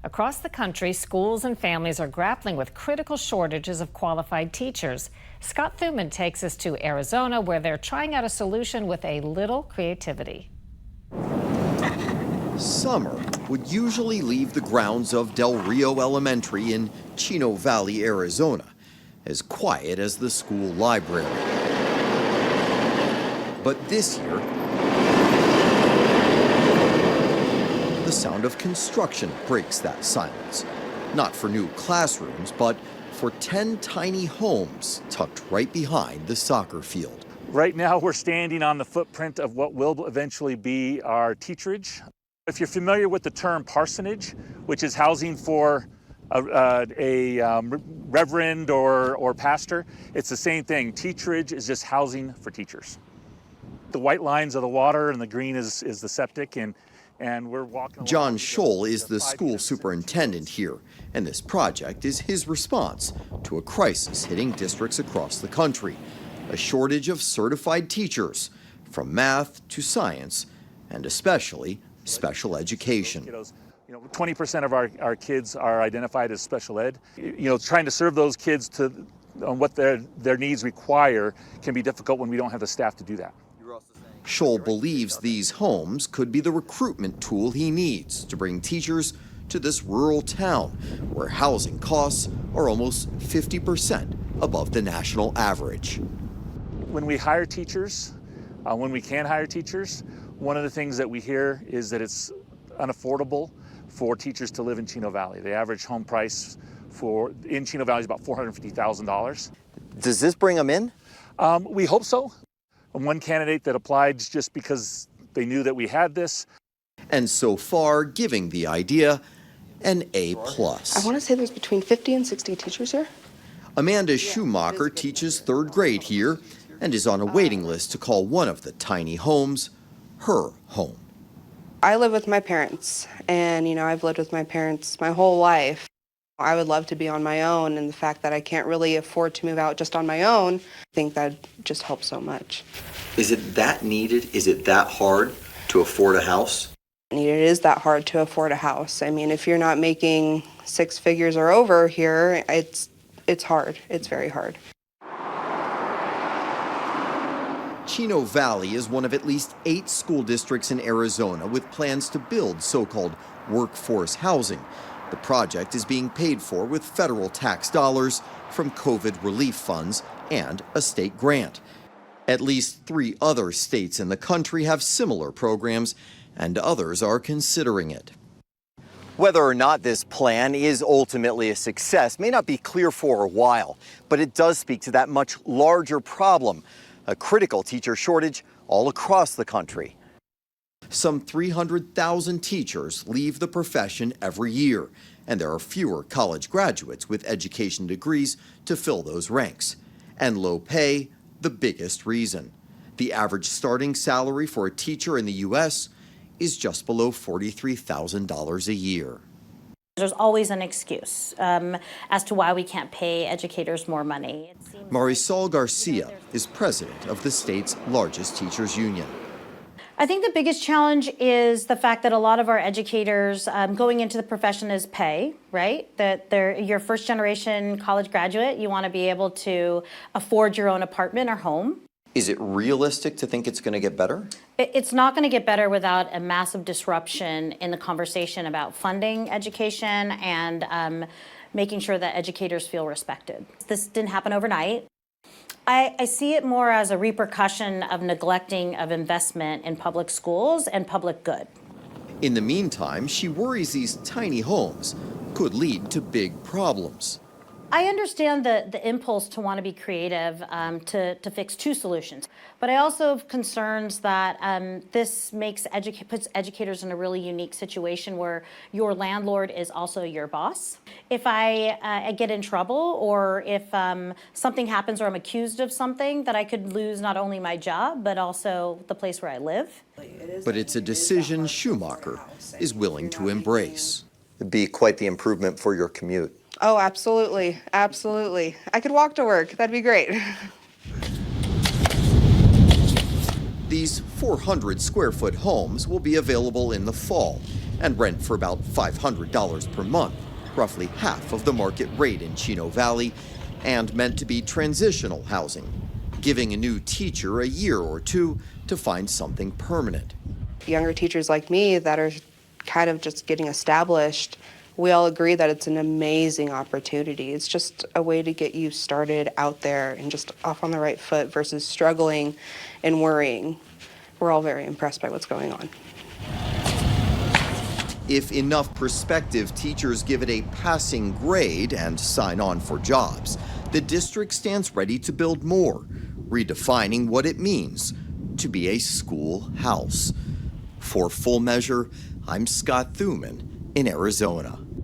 Across the country, schools and families are grappling with critical shortages of qualified teachers. Scott Thuman takes us to Arizona, where they're trying out a solution with a little creativity. Summer would usually leave the grounds of Del Rio Elementary in Chino Valley, Arizona, as quiet as the school library. But this year, the sound of construction breaks that silence. Not for new classrooms, but for 10 tiny homes tucked right behind the soccer field. Right now we're standing on the footprint of what will eventually be our teacherage. If you're familiar with the term parsonage, which is housing for a reverend or pastor, it's the same thing. Teacherage is just housing for teachers. The white lines are the water and the green is the septic, and we're walking. John Scholl is the school superintendent here, and this project is his response to a crisis hitting districts across the country. A shortage of certified teachers, from math to science, and especially special education. 20% of our kids are identified as special ed. Trying to serve those kids on what their needs require can be difficult when we don't have the staff to do that. Scholl believes these homes could be the recruitment tool he needs to bring teachers to this rural town where housing costs are almost 50% above the national average. When we hire teachers, when we can hire teachers, one of the things that we hear is that it's unaffordable for teachers to live in Chino Valley. The average home price in Chino Valley is about $450,000. Does this bring them in? We hope so. One candidate that applied just because they knew that we had this. And so far, giving the idea an A+. I want to say there's between 50 and 60 teachers here. Amanda Schumacher teaches third grade here and is on a waiting list to call one of the tiny homes her home. I live with my parents, and I've lived with my parents my whole life. I would love to be on my own, and the fact that I can't really afford to move out just on my own, I think that just helps so much. Is it that needed? Is it that hard to afford a house? It is that hard to afford a house. I mean, if you're not making six figures or over here, it's hard. It's very hard. Chino Valley is one of at least 8 school districts in Arizona with plans to build so-called workforce housing. The project is being paid for with federal tax dollars from COVID relief funds and a state grant. At least 3 other states in the country have similar programs, and others are considering it. Whether or not this plan is ultimately a success may not be clear for a while, but it does speak to that much larger problem, a critical teacher shortage all across the country. Some 300,000 teachers leave the profession every year, and there are fewer college graduates with education degrees to fill those ranks. And low pay, the biggest reason. The average starting salary for a teacher in the U.S. is just below $43,000 a year. There's always an excuse as to why we can't pay educators more money. Marisol Garcia is president of the state's largest teachers union. I think the biggest challenge is the fact that a lot of our educators going into the profession is pay, right? That you're first generation college graduate, you want to be able to afford your own apartment or home. Is it realistic to think it's going to get better? It's not going to get better without a massive disruption in the conversation about funding education and making sure that educators feel respected. This didn't happen overnight. I see it more as a repercussion of neglecting of investment in public schools and public good. In the meantime, she worries these tiny homes could lead to big problems. I understand the impulse to want to be creative to fix 2 solutions, but I also have concerns that this puts educators in a really unique situation where your landlord is also your boss. If I get in trouble, or if something happens or I'm accused of something, that I could lose not only my job but also the place where I live. But it's a decision Schumacher is willing to embrace. It'd be quite the improvement for your commute. Oh, absolutely. Absolutely. I could walk to work. That'd be great. These 400 square foot homes will be available in the fall, and rent for about $500 per month, roughly half of the market rate in Chino Valley, and meant to be transitional housing, giving a new teacher a year or two to find something permanent. Younger teachers like me that are kind of just getting established, we all agree that it's an amazing opportunity. It's just a way to get you started out there and just off on the right foot versus struggling and worrying. We're all very impressed by what's going on. If enough prospective teachers give it a passing grade and sign on for jobs, the district stands ready to build more, redefining what it means to be a school house. For Full Measure, I'm Scott Thuman in Arizona.